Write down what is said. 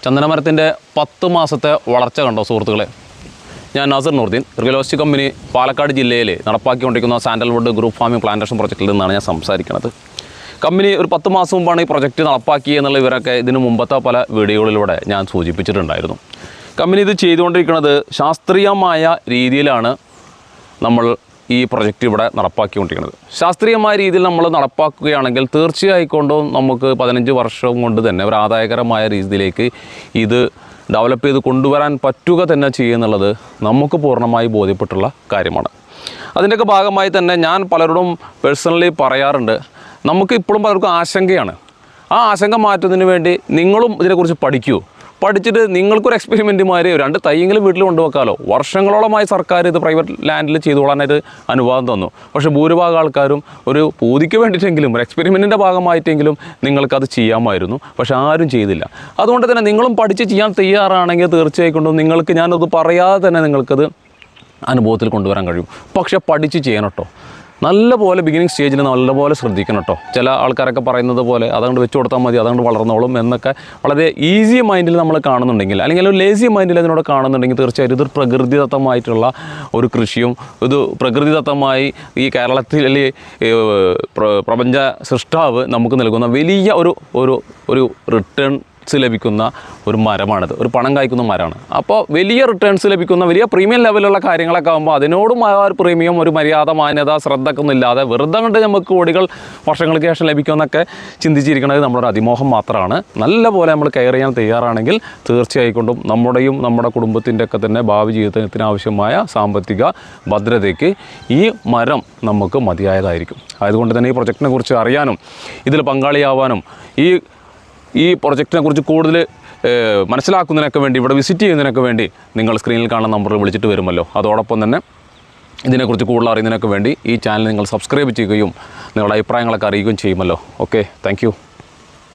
ചന്ദനമരത്തിൻ്റെ 10 മാസത്തെ വളർച്ച കണ്ടോ സുഹൃത്തുക്കളെ? ഞാൻ നാസർ നൂർദ്ദീൻ, റിയലോസ്റ്റി കമ്പനി പാലക്കാട് ജില്ലയിൽ നടപ്പാക്കിക്കൊണ്ടിരിക്കുന്ന സാൻഡൽവുഡ് ഗ്രൂപ്പ് ഫാമിംഗ് പ്ലാന്റേഷൻ പ്രൊജക്റ്റിൽ നിന്നാണ് ഞാൻ സംസാരിക്കുന്നത്. കമ്പനി ഒരു 10 മാസം മുമ്പാണ് ഈ പ്രൊജക്റ്റ് നടപ്പാക്കി എന്നുള്ള ഇവരൊക്കെ ഇതിന് മുമ്പത്തെ പല വീഡിയോകളിലൂടെ ഞാൻ സൂചിപ്പിച്ചിട്ടുണ്ടായിരുന്നു. കമ്പനി ഇത് ചെയ്തുകൊണ്ടിരിക്കുന്നത് ശാസ്ത്രീയമായ രീതിയിലാണ് നമ്മൾ ഈ പ്രൊജക്റ്റ് ഇവിടെ നടപ്പാക്കിക്കൊണ്ടിരിക്കുന്നത്. ശാസ്ത്രീയമായ രീതിയിൽ നമ്മൾ നടപ്പാക്കുകയാണെങ്കിൽ തീർച്ചയായിക്കൊണ്ടും നമുക്ക് 15 വർഷം കൊണ്ട് തന്നെ ഒരു ആദായകരമായ രീതിയിലേക്ക് ഇത് ഡെവലപ്പ് ചെയ്ത് കൊണ്ടുവരാൻ പറ്റുക തന്നെ ചെയ്യുന്നുള്ളത് നമുക്ക് പൂർണ്ണമായി ബോധ്യപ്പെട്ടുള്ള കാര്യമാണ്. അതിൻ്റെയൊക്കെ ഭാഗമായി തന്നെ ഞാൻ പലരോടും പേഴ്സണലി പറയാറുണ്ട്, നമുക്ക് ഇപ്പോഴും പലർക്കും ആശങ്കയാണ്. ആ ആശങ്ക മാറ്റുന്നതിന് വേണ്ടി നിങ്ങളും ഇതിനെക്കുറിച്ച് പഠിച്ചിട്ട് നിങ്ങൾക്കൊരു എക്സ്പെരിമെൻറ്റുമാര് 2 തൈയെങ്കിലും വീട്ടിൽ കൊണ്ടുവെക്കാമല്ലോ. വർഷങ്ങളോളമായി സർക്കാർ ഇത് പ്രൈവറ്റ് ലാൻഡിൽ ചെയ്തുകൊള്ളാനായിട്ട് അനുവാദം തന്നു. പക്ഷേ ഭൂരിഭാഗം ആൾക്കാരും ഒരു പൂതിക്ക് വേണ്ടിയിട്ടെങ്കിലും ഒരു എക്സ്പെരിമെൻറ്റിൻ്റെ ഭാഗമായിട്ടെങ്കിലും നിങ്ങൾക്കത് ചെയ്യാമായിരുന്നു. പക്ഷേ ആരും ചെയ്തില്ല. അതുകൊണ്ട് തന്നെ നിങ്ങളും പഠിച്ച് ചെയ്യാൻ തയ്യാറാണെങ്കിൽ തീർച്ചയായിട്ടും നിങ്ങൾക്ക് ഞാനത് പറയാതെ തന്നെ നിങ്ങൾക്കത് അനുഭവത്തിൽ കൊണ്ടുവരാൻ കഴിയും. പക്ഷേ പഠിച്ച് ചെയ്യണം കേട്ടോ. നല്ലപോലെ ബിഗിനിങ് സ്റ്റേജിൽ നല്ലപോലെ ശ്രദ്ധിക്കണം കേട്ടോ. ചില ആൾക്കാരൊക്കെ പറയുന്നത് പോലെ അതുകൊണ്ട് വെച്ച് കൊടുത്താൽ മതി, അതുകൊണ്ട് വളർന്നോളും എന്നൊക്കെ വളരെ ഈസി മൈൻഡിൽ നമ്മൾ കാണുന്നുണ്ടെങ്കിൽ, അല്ലെങ്കിൽ ഒരു ലേസി മൈൻഡിൽ അതിനോട് കാണുന്നുണ്ടെങ്കിൽ തീർച്ചയായിട്ടും ഇതൊരു പ്രകൃതിദത്തമായിട്ടുള്ള ഒരു കൃഷിയും ഇത് പ്രകൃതിദത്തമായി ഈ കേരളത്തിലെ പ്രപഞ്ച സൃഷ്ടാവ് നമുക്ക് നൽകുന്ന വലിയ ഒരു റിട്ടേൺസ് ലഭിക്കുന്ന ഒരു മരമാണിത്. ഒരു പണം കായ്ക്കുന്ന മരമാണ്. അപ്പോൾ വലിയ റിട്ടേൺസ് ലഭിക്കുന്ന വലിയ പ്രീമിയം ലെവലുള്ള കാര്യങ്ങളൊക്കെ ആകുമ്പോൾ അതിനോടും ആ ഒരു പ്രീമിയം, ഒരു മര്യാദ, മാന്യത, ശ്രദ്ധ ഒന്നും ഇല്ലാതെ വെറുതെ കണ്ട് നമുക്ക് കോടികൾ വർഷങ്ങൾക്ക് ശേഷം ലഭിക്കുമെന്നൊക്കെ ചിന്തിച്ചിരിക്കുന്നത് നമ്മളൊരു അതിമോഹം മാത്രമാണ്. നല്ലപോലെ നമ്മൾ കെയർ ചെയ്യാൻ തയ്യാറാണെങ്കിൽ തീർച്ചയായിക്കൊണ്ടും നമ്മുടെ കുടുംബത്തിൻ്റെ ഒക്കെ തന്നെ ഭാവി ജീവിതത്തിന് ആവശ്യമായ സാമ്പത്തിക ഭദ്രതയ്ക്ക് ഈ മരം നമുക്ക് മതിയായതായിരിക്കും. അതുകൊണ്ട് തന്നെ ഈ പ്രൊജക്റ്റിനെ കുറിച്ച് അറിയാനും ഇതിൽ പങ്കാളിയാവാനും ഈ പ്രൊജക്റ്റിനെ കുറിച്ച് കൂടുതൽ മനസ്സിലാക്കുന്നതിനൊക്കെ വേണ്ടി, ഇവിടെ വിസിറ്റ് ചെയ്യുന്നതിനൊക്കെ വേണ്ടി നിങ്ങൾ സ്ക്രീനിൽ കാണുന്ന നമ്പറിൽ വിളിച്ചിട്ട് വരുമല്ലോ. അതോടൊപ്പം തന്നെ ഇതിനെക്കുറിച്ച് കൂടുതൽ അറിയുന്നതിനൊക്കെ വേണ്ടി ഈ ചാനൽ നിങ്ങൾ സബ്സ്ക്രൈബ് ചെയ്യുകയും നിങ്ങളുടെ അഭിപ്രായങ്ങളൊക്കെ അറിയുകയും ചെയ്യുമല്ലോ. Okay, thank